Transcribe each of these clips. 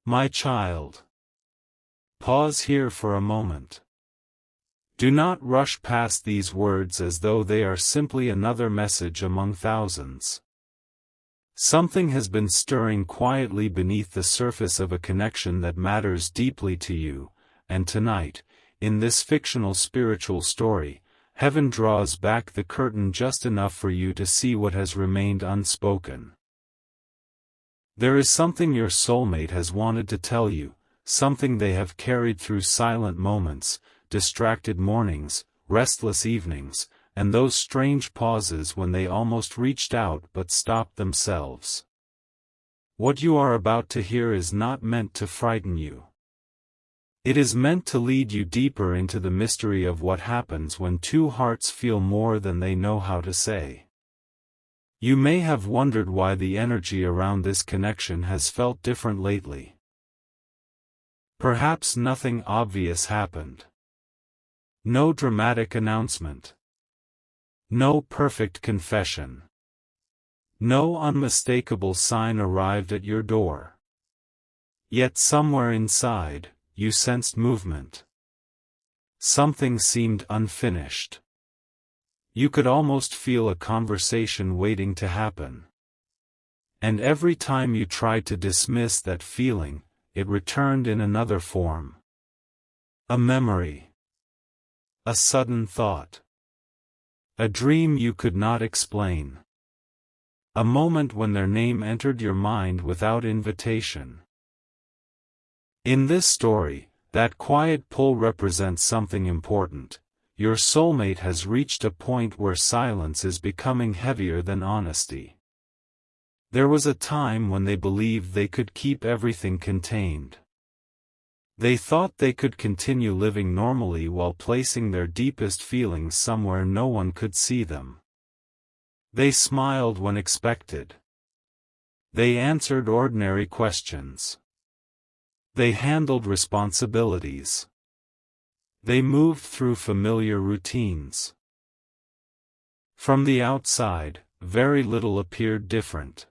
My child. Pause here for a moment. Do not rush past these words as though they are simply another message among thousands. Something has been stirring quietly beneath the surface of a connection that matters deeply to you, and tonight, in this fictional spiritual story, heaven draws back the curtain just enough for you to see what has remained unspoken. There is something your soulmate has wanted to tell you, something they have carried through silent moments, distracted mornings, restless evenings, and those strange pauses when they almost reached out but stopped themselves. What you are about to hear is not meant to frighten you. It is meant to lead you deeper into the mystery of what happens when two hearts feel more than they know how to say. You may have wondered why the energy around this connection has felt different lately. Perhaps nothing obvious happened. No dramatic announcement. No perfect confession. No unmistakable sign arrived at your door. Yet somewhere inside, you sensed movement. Something seemed unfinished. You could almost feel a conversation waiting to happen. And every time you tried to dismiss that feeling, it returned in another form. A memory. A sudden thought. A dream you could not explain. A moment when their name entered your mind without invitation. In this story, that quiet pull represents something important. Your soulmate has reached a point where silence is becoming heavier than honesty. There was a time when they believed they could keep everything contained. They thought they could continue living normally while placing their deepest feelings somewhere no one could see them. They smiled when expected. They answered ordinary questions. They handled responsibilities. They moved through familiar routines. From the outside, very little appeared different.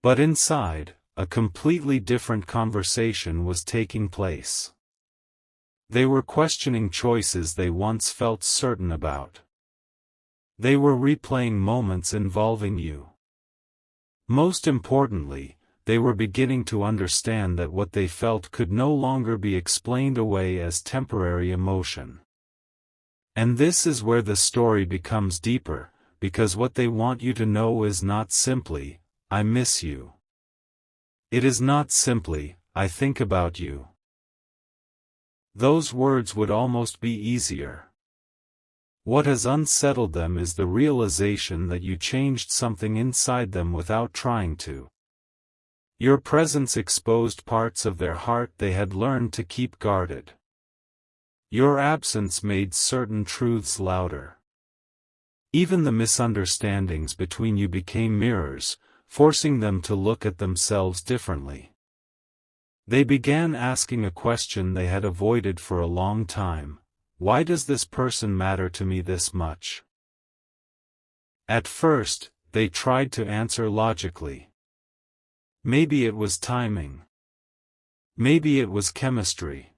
But inside, a completely different conversation was taking place. They were questioning choices they once felt certain about. They were replaying moments involving you. Most importantly, they were beginning to understand that what they felt could no longer be explained away as temporary emotion. And this is where the story becomes deeper, because what they want you to know is not simply, "I miss you." It is not simply, "I think about you." Those words would almost be easier. What has unsettled them is the realization that you changed something inside them without trying to. Your presence exposed parts of their heart they had learned to keep guarded. Your absence made certain truths louder. Even the misunderstandings between you became mirrors, forcing them to look at themselves differently. They began asking a question they had avoided for a long time: why does this person matter to me this much? At first, they tried to answer logically. Maybe it was timing. Maybe it was chemistry.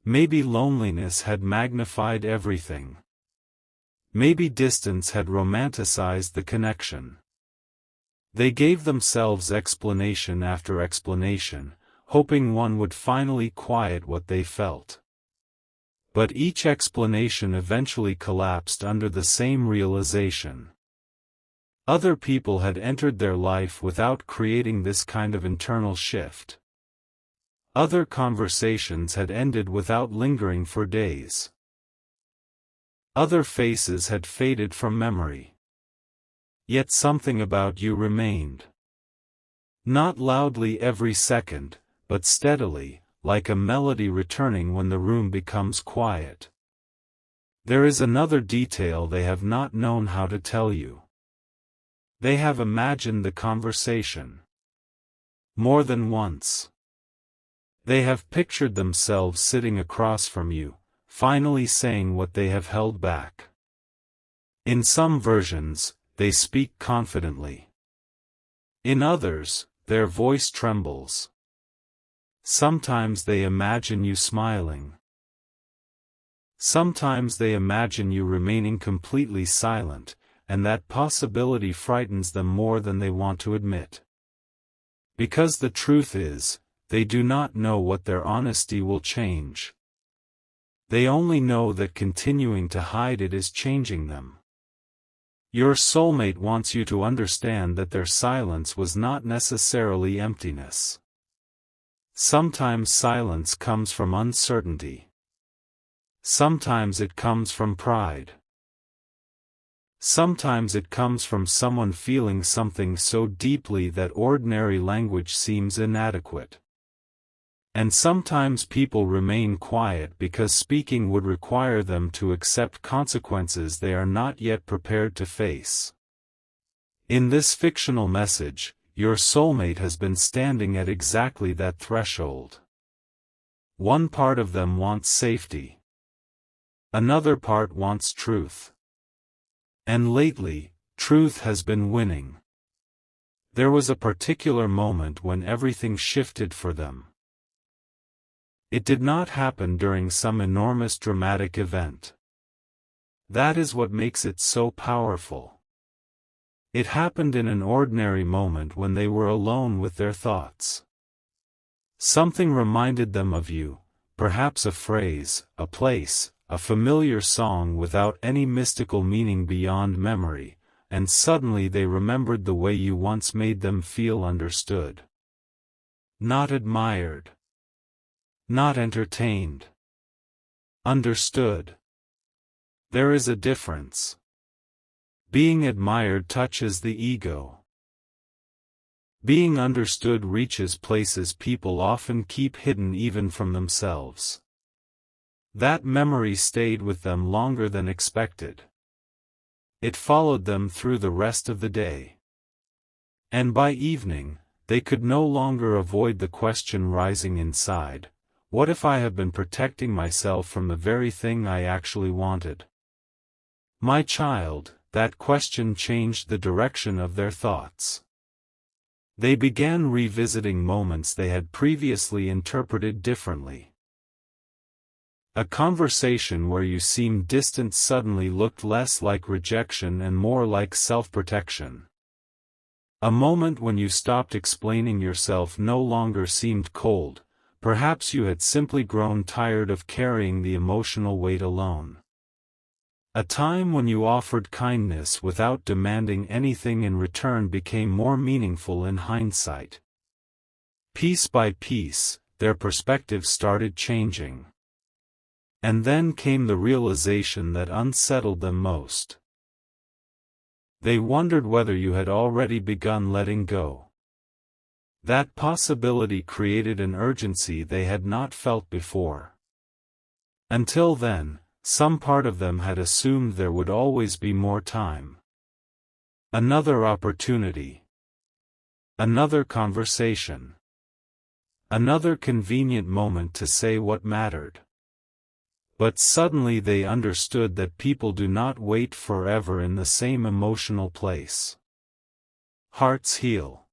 Maybe loneliness had magnified everything. Maybe distance had romanticized the connection. They gave themselves explanation after explanation, hoping one would finally quiet what they felt. But each explanation eventually collapsed under the same realization. Other people had entered their life without creating this kind of internal shift. Other conversations had ended without lingering for days. Other faces had faded from memory. Yet something about you remained. Not loudly every second, but steadily, like a melody returning when the room becomes quiet. There is another detail they have not known how to tell you. They have imagined the conversation. More than once. They have pictured themselves sitting across from you, finally saying what they have held back. In some versions, they speak confidently. In others, their voice trembles. Sometimes they imagine you smiling. Sometimes they imagine you remaining completely silent, and that possibility frightens them more than they want to admit. Because the truth is, they do not know what their honesty will change. They only know that continuing to hide it is changing them. Your soulmate wants you to understand that their silence was not necessarily emptiness. Sometimes silence comes from uncertainty. Sometimes it comes from pride. Sometimes it comes from someone feeling something so deeply that ordinary language seems inadequate. And sometimes people remain quiet because speaking would require them to accept consequences they are not yet prepared to face. In this fictional message, your soulmate has been standing at exactly that threshold. One part of them wants safety. Another part wants truth. And lately, truth has been winning. There was a particular moment when everything shifted for them. It did not happen during some enormous dramatic event. That is what makes it so powerful. It happened in an ordinary moment when they were alone with their thoughts. Something reminded them of you, perhaps a phrase, a place, a familiar song without any mystical meaning beyond memory, and suddenly they remembered the way you once made them feel understood. Not admired. Not entertained. Understood. There is a difference. Being admired touches the ego. Being understood reaches places people often keep hidden even from themselves. That memory stayed with them longer than expected. It followed them through the rest of the day. And by evening, they could no longer avoid the question rising inside, what if I have been protecting myself from the very thing I actually wanted? My child, that question changed the direction of their thoughts. They began revisiting moments they had previously interpreted differently. A conversation where you seemed distant suddenly looked less like rejection and more like self-protection. A moment when you stopped explaining yourself no longer seemed cold, perhaps you had simply grown tired of carrying the emotional weight alone. A time when you offered kindness without demanding anything in return became more meaningful in hindsight. Piece by piece, their perspective started changing. And then came the realization that unsettled them most. They wondered whether you had already begun letting go. That possibility created an urgency they had not felt before. Until then, some part of them had assumed there would always be more time. Another opportunity. Another conversation. Another convenient moment to say what mattered. But suddenly they understood that people do not wait forever in the same emotional place. Hearts heal.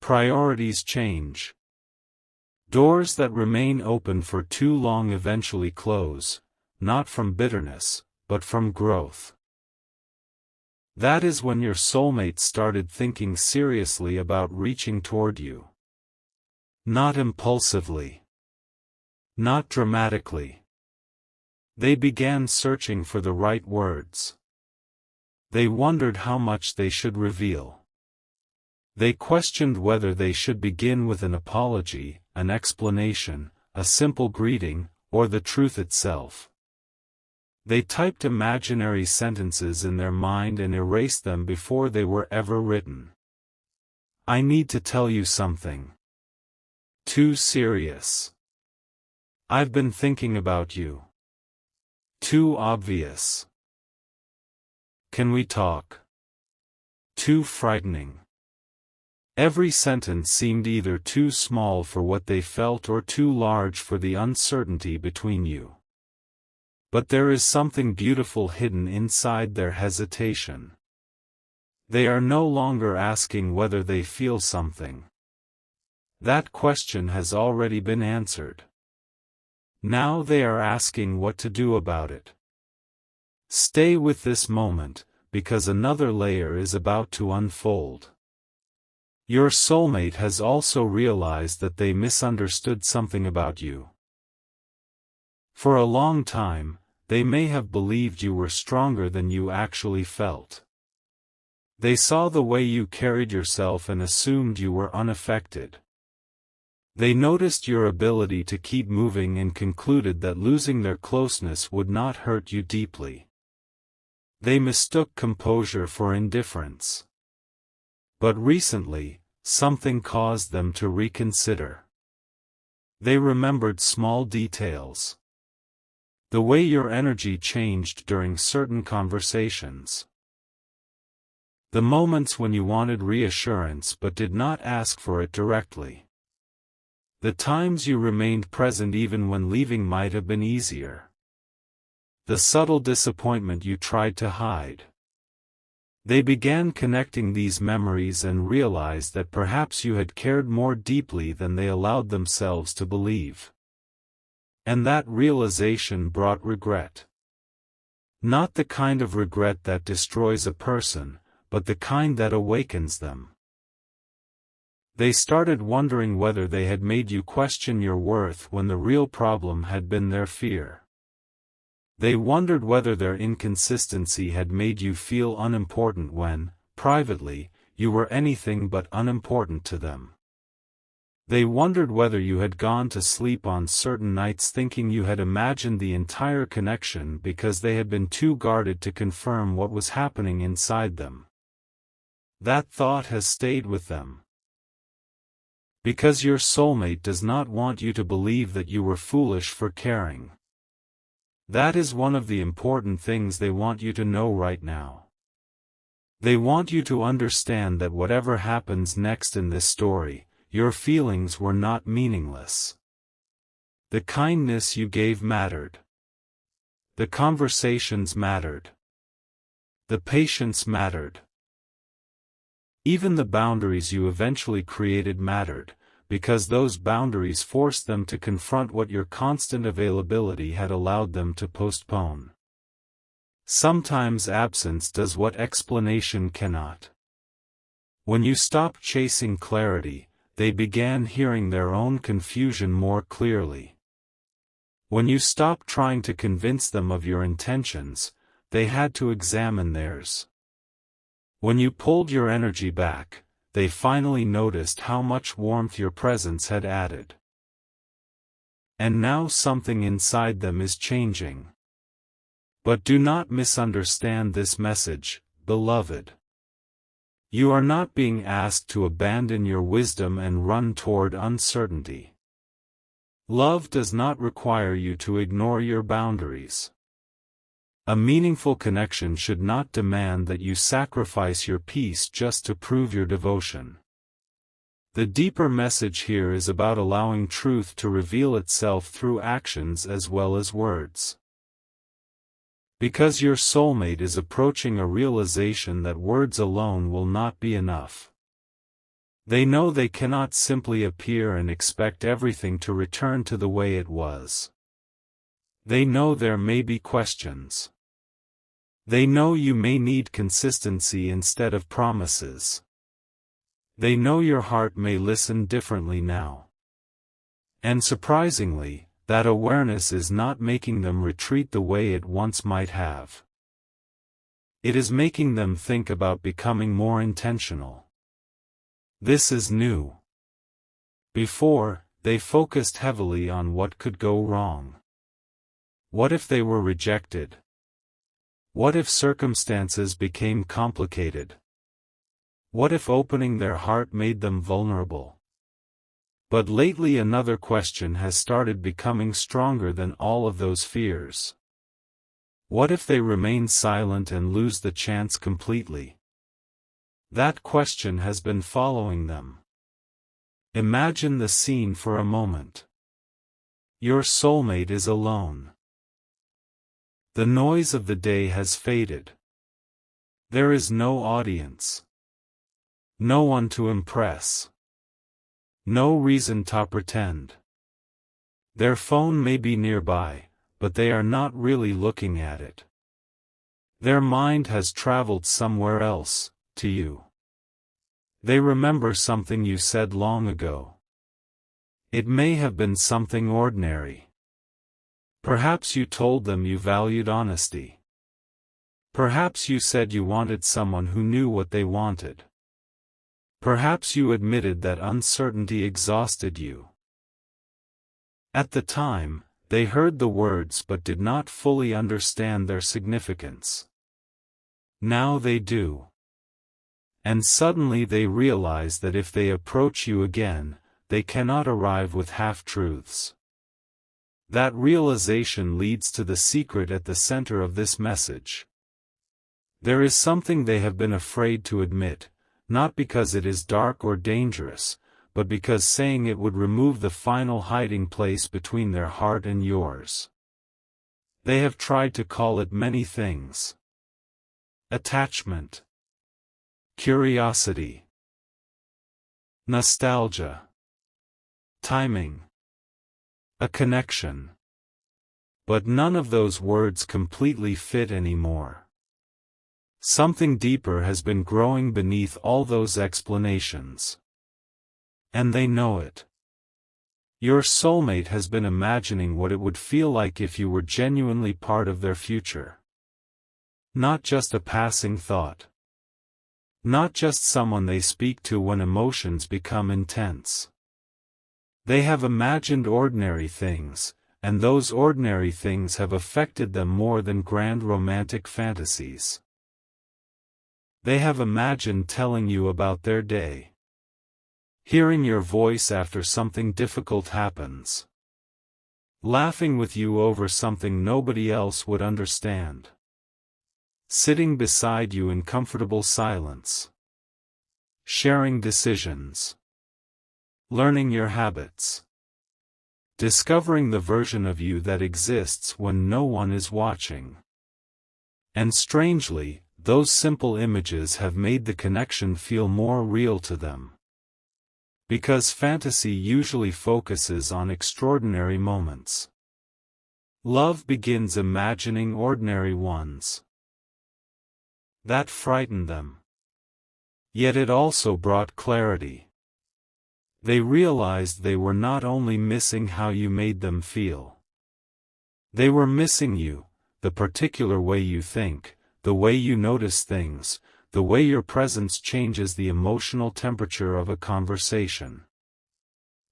Priorities change. Doors that remain open for too long eventually close, not from bitterness, but from growth. That is when your soulmate started thinking seriously about reaching toward you. Not impulsively. Not dramatically. They began searching for the right words. They wondered how much they should reveal. They questioned whether they should begin with an apology, an explanation, a simple greeting, or the truth itself. They typed imaginary sentences in their mind and erased them before they were ever written. I need to tell you something. Too serious. I've been thinking about you. Too obvious. Can we talk? Too frightening. Every sentence seemed either too small for what they felt or too large for the uncertainty between you. But there is something beautiful hidden inside their hesitation. They are no longer asking whether they feel something. That question has already been answered. Now they are asking what to do about it. Stay with this moment, because another layer is about to unfold. Your soulmate has also realized that they misunderstood something about you. For a long time, they may have believed you were stronger than you actually felt. They saw the way you carried yourself and assumed you were unaffected. They noticed your ability to keep moving and concluded that losing their closeness would not hurt you deeply. They mistook composure for indifference. But recently, something caused them to reconsider. They remembered small details. The way your energy changed during certain conversations. The moments when you wanted reassurance but did not ask for it directly. The times you remained present even when leaving might have been easier. The subtle disappointment you tried to hide. They began connecting these memories and realized that perhaps you had cared more deeply than they allowed themselves to believe. And that realization brought regret. Not the kind of regret that destroys a person, but the kind that awakens them. They started wondering whether they had made you question your worth when the real problem had been their fear. They wondered whether their inconsistency had made you feel unimportant when, privately, you were anything but unimportant to them. They wondered whether you had gone to sleep on certain nights thinking you had imagined the entire connection because they had been too guarded to confirm what was happening inside them. That thought has stayed with them. Because your soulmate does not want you to believe that you were foolish for caring. That is one of the important things they want you to know right now. They want you to understand that whatever happens next in this story, your feelings were not meaningless. The kindness you gave mattered. The conversations mattered. The patience mattered. Even the boundaries you eventually created mattered, because those boundaries forced them to confront what your constant availability had allowed them to postpone. Sometimes absence does what explanation cannot. When you stopped chasing clarity, they began hearing their own confusion more clearly. When you stopped trying to convince them of your intentions, they had to examine theirs. When you pulled your energy back, they finally noticed how much warmth your presence had added. And now something inside them is changing. But do not misunderstand this message, beloved. You are not being asked to abandon your wisdom and run toward uncertainty. Love does not require you to ignore your boundaries. A meaningful connection should not demand that you sacrifice your peace just to prove your devotion. The deeper message here is about allowing truth to reveal itself through actions as well as words. Because your soulmate is approaching a realization that words alone will not be enough. They know they cannot simply appear and expect everything to return to the way it was. They know there may be questions. They know you may need consistency instead of promises. They know your heart may listen differently now. And surprisingly, that awareness is not making them retreat the way it once might have. It is making them think about becoming more intentional. This is new. Before, they focused heavily on what could go wrong. What if they were rejected? What if circumstances became complicated? What if opening their heart made them vulnerable? But lately another question has started becoming stronger than all of those fears. What if they remain silent and lose the chance completely? That question has been following them. Imagine the scene for a moment. Your soulmate is alone. The noise of the day has faded. There is no audience. No one to impress. No reason to pretend. Their phone may be nearby, but they are not really looking at it. Their mind has traveled somewhere else, to you. They remember something you said long ago. It may have been something ordinary. Perhaps you told them you valued honesty. Perhaps you said you wanted someone who knew what they wanted. Perhaps you admitted that uncertainty exhausted you. At the time, they heard the words but did not fully understand their significance. Now they do. And suddenly they realize that if they approach you again, they cannot arrive with half-truths. That realization leads to the secret at the center of this message. There is something they have been afraid to admit, not because it is dark or dangerous, but because saying it would remove the final hiding place between their heart and yours. They have tried to call it many things. Attachment. Curiosity. Nostalgia. Timing. A connection. But none of those words completely fit anymore. Something deeper has been growing beneath all those explanations. And they know it. Your soulmate has been imagining what it would feel like if you were genuinely part of their future. Not just a passing thought. Not just someone they speak to when emotions become intense. They have imagined ordinary things, and those ordinary things have affected them more than grand romantic fantasies. They have imagined telling you about their day. Hearing your voice after something difficult happens. Laughing with you over something nobody else would understand. Sitting beside you in comfortable silence. Sharing decisions. Learning your habits. Discovering the version of you that exists when no one is watching. And strangely, those simple images have made the connection feel more real to them. Because fantasy usually focuses on extraordinary moments. Love begins imagining ordinary ones. That frightened them. Yet it also brought clarity. They realized they were not only missing how you made them feel. They were missing you, the particular way you think, the way you notice things, the way your presence changes the emotional temperature of a conversation.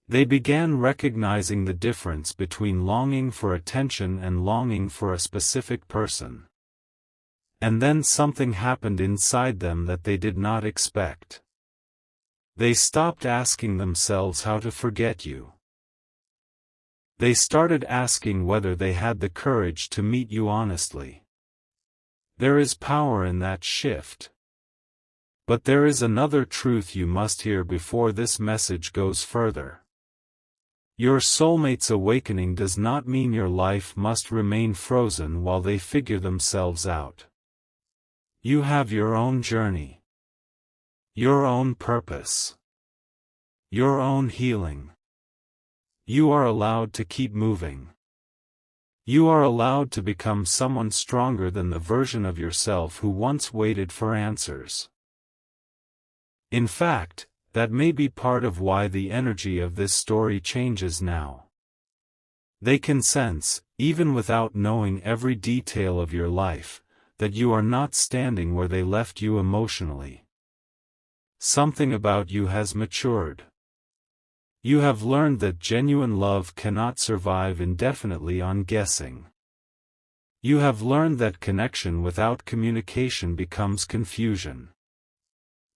They began recognizing the difference between longing for attention and longing for a specific person. And then something happened inside them that they did not expect. They stopped asking themselves how to forget you. They started asking whether they had the courage to meet you honestly. There is power in that shift. But there is another truth you must hear before this message goes further. Your soulmate's awakening does not mean your life must remain frozen while they figure themselves out. You have your own journey. Your own purpose. Your own healing. You are allowed to keep moving. You are allowed to become someone stronger than the version of yourself who once waited for answers. In fact, that may be part of why the energy of this story changes now. They can sense, even without knowing every detail of your life, that you are not standing where they left you emotionally. Something about you has matured. You have learned that genuine love cannot survive indefinitely on guessing. You have learned that connection without communication becomes confusion.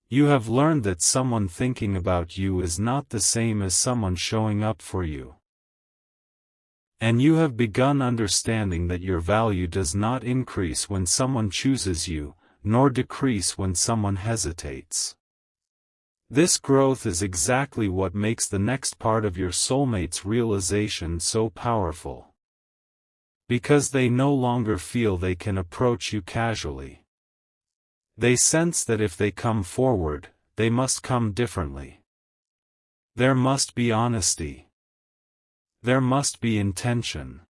You have learned that someone thinking about you is not the same as someone showing up for you. And you have begun understanding that your value does not increase when someone chooses you, nor decrease when someone hesitates. This growth is exactly what makes the next part of your soulmate's realization so powerful. Because they no longer feel they can approach you casually. They sense that if they come forward, they must come differently. There must be honesty. There must be intention.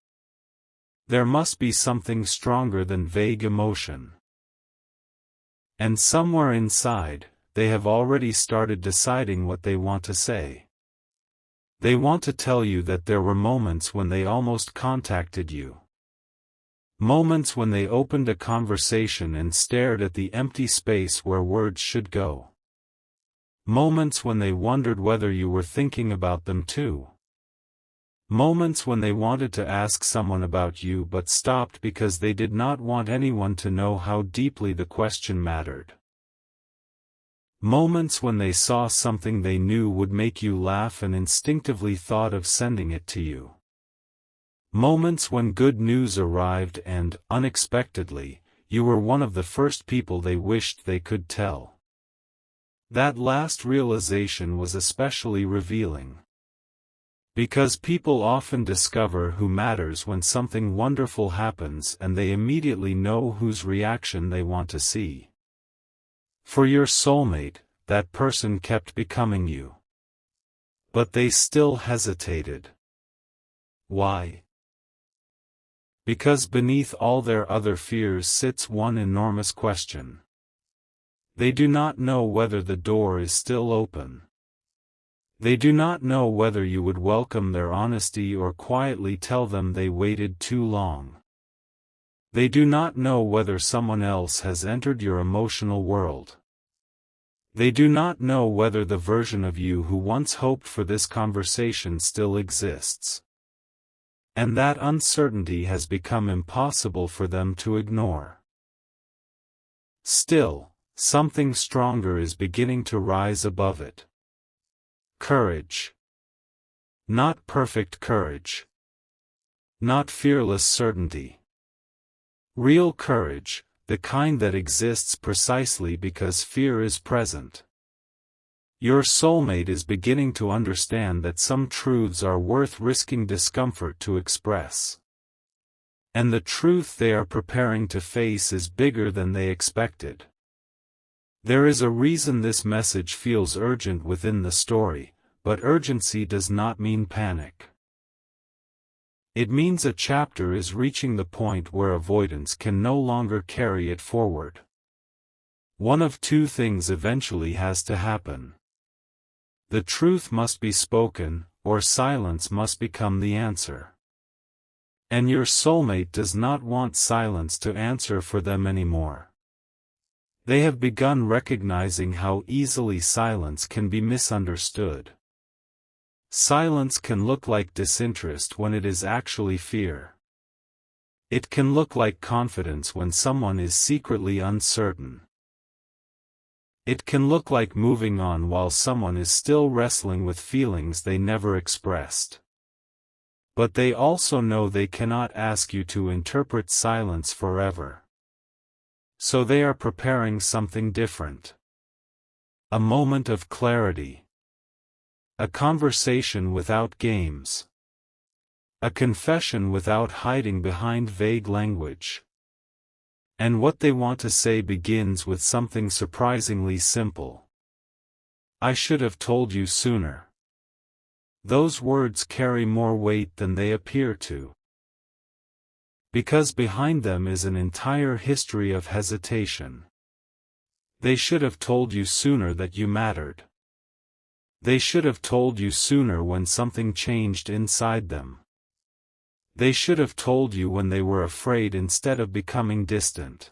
There must be something stronger than vague emotion. And somewhere inside, they have already started deciding what they want to say. They want to tell you that there were moments when they almost contacted you. Moments when they opened a conversation and stared at the empty space where words should go. Moments when they wondered whether you were thinking about them too. Moments when they wanted to ask someone about you but stopped because they did not want anyone to know how deeply the question mattered. Moments when they saw something they knew would make you laugh and instinctively thought of sending it to you. Moments when good news arrived and, unexpectedly, you were one of the first people they wished they could tell. That last realization was especially revealing. Because people often discover who matters when something wonderful happens and they immediately know whose reaction they want to see. For your soulmate, that person kept becoming you. But they still hesitated. Why? Because beneath all their other fears sits one enormous question. They do not know whether the door is still open. They do not know whether you would welcome their honesty or quietly tell them they waited too long. They do not know whether someone else has entered your emotional world. They do not know whether the version of you who once hoped for this conversation still exists. And that uncertainty has become impossible for them to ignore. Still, something stronger is beginning to rise above it. Courage. Not perfect courage. Not fearless certainty. Real courage, the kind that exists precisely because fear is present. Your soulmate is beginning to understand that some truths are worth risking discomfort to express. And the truth they are preparing to face is bigger than they expected. There is a reason this message feels urgent within the story, but urgency does not mean panic. It means a chapter is reaching the point where avoidance can no longer carry it forward. One of two things eventually has to happen. The truth must be spoken, or silence must become the answer. And your soulmate does not want silence to answer for them anymore. They have begun recognizing how easily silence can be misunderstood. Silence can look like disinterest when it is actually fear. It can look like confidence when someone is secretly uncertain. It can look like moving on while someone is still wrestling with feelings they never expressed. But they also know they cannot ask you to interpret silence forever. So they are preparing something different. A moment of clarity. A conversation without games. A confession without hiding behind vague language. And what they want to say begins with something surprisingly simple. I should have told you sooner. Those words carry more weight than they appear to. Because behind them is an entire history of hesitation. They should have told you sooner that you mattered. They should have told you sooner when something changed inside them. They should have told you when they were afraid instead of becoming distant.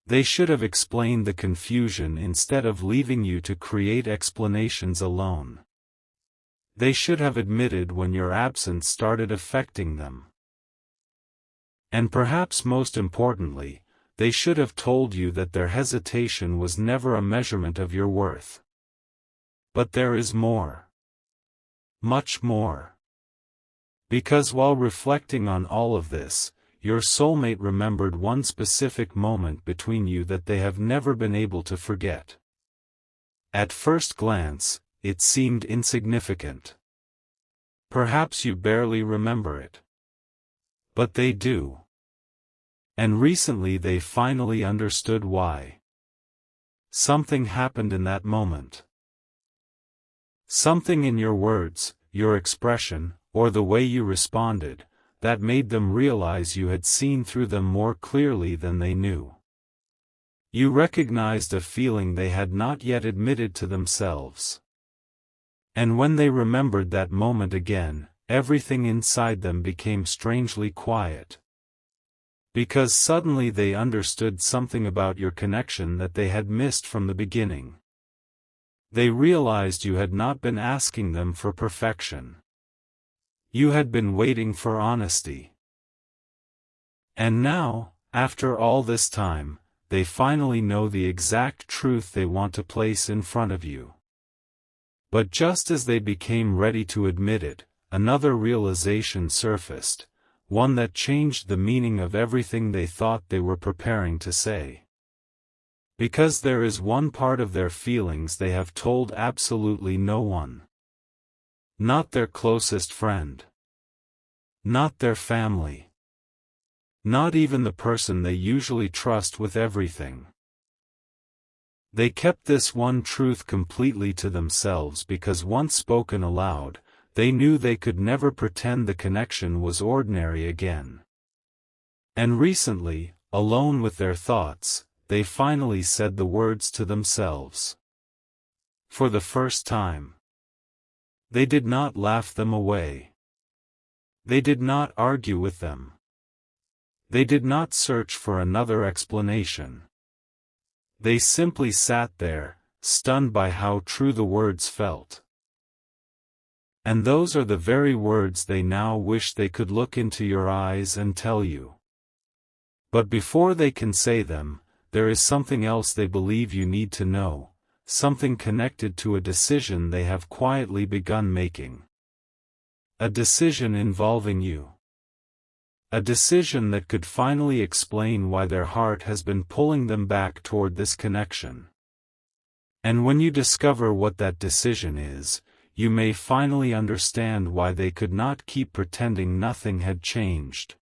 They should have explained the confusion instead of leaving you to create explanations alone. They should have admitted when your absence started affecting them. And perhaps most importantly, they should have told you that their hesitation was never a measurement of your worth. But there is more. Much more. Because while reflecting on all of this, your soulmate remembered one specific moment between you that they have never been able to forget. At first glance, it seemed insignificant. Perhaps you barely remember it. But they do. And recently they finally understood why. Something happened in that moment. Something in your words, your expression, or the way you responded, that made them realize you had seen through them more clearly than they knew. You recognized a feeling they had not yet admitted to themselves. And when they remembered that moment again, everything inside them became strangely quiet. Because suddenly they understood something about your connection that they had missed from the beginning. They realized you had not been asking them for perfection. You had been waiting for honesty. And now, after all this time, they finally know the exact truth they want to place in front of you. But just as they became ready to admit it, another realization surfaced, one that changed the meaning of everything they thought they were preparing to say. Because there is one part of their feelings they have told absolutely no one. Not their closest friend. Not their family. Not even the person they usually trust with everything. They kept this one truth completely to themselves because once spoken aloud, they knew they could never pretend the connection was ordinary again. And recently, alone with their thoughts, they finally said the words to themselves. For the first time. They did not laugh them away. They did not argue with them. They did not search for another explanation. They simply sat there, stunned by how true the words felt. And those are the very words they now wish they could look into your eyes and tell you. But before they can say them, there is something else they believe you need to know, something connected to a decision they have quietly begun making. A decision involving you. A decision that could finally explain why their heart has been pulling them back toward this connection. And when you discover what that decision is, you may finally understand why they could not keep pretending nothing had changed.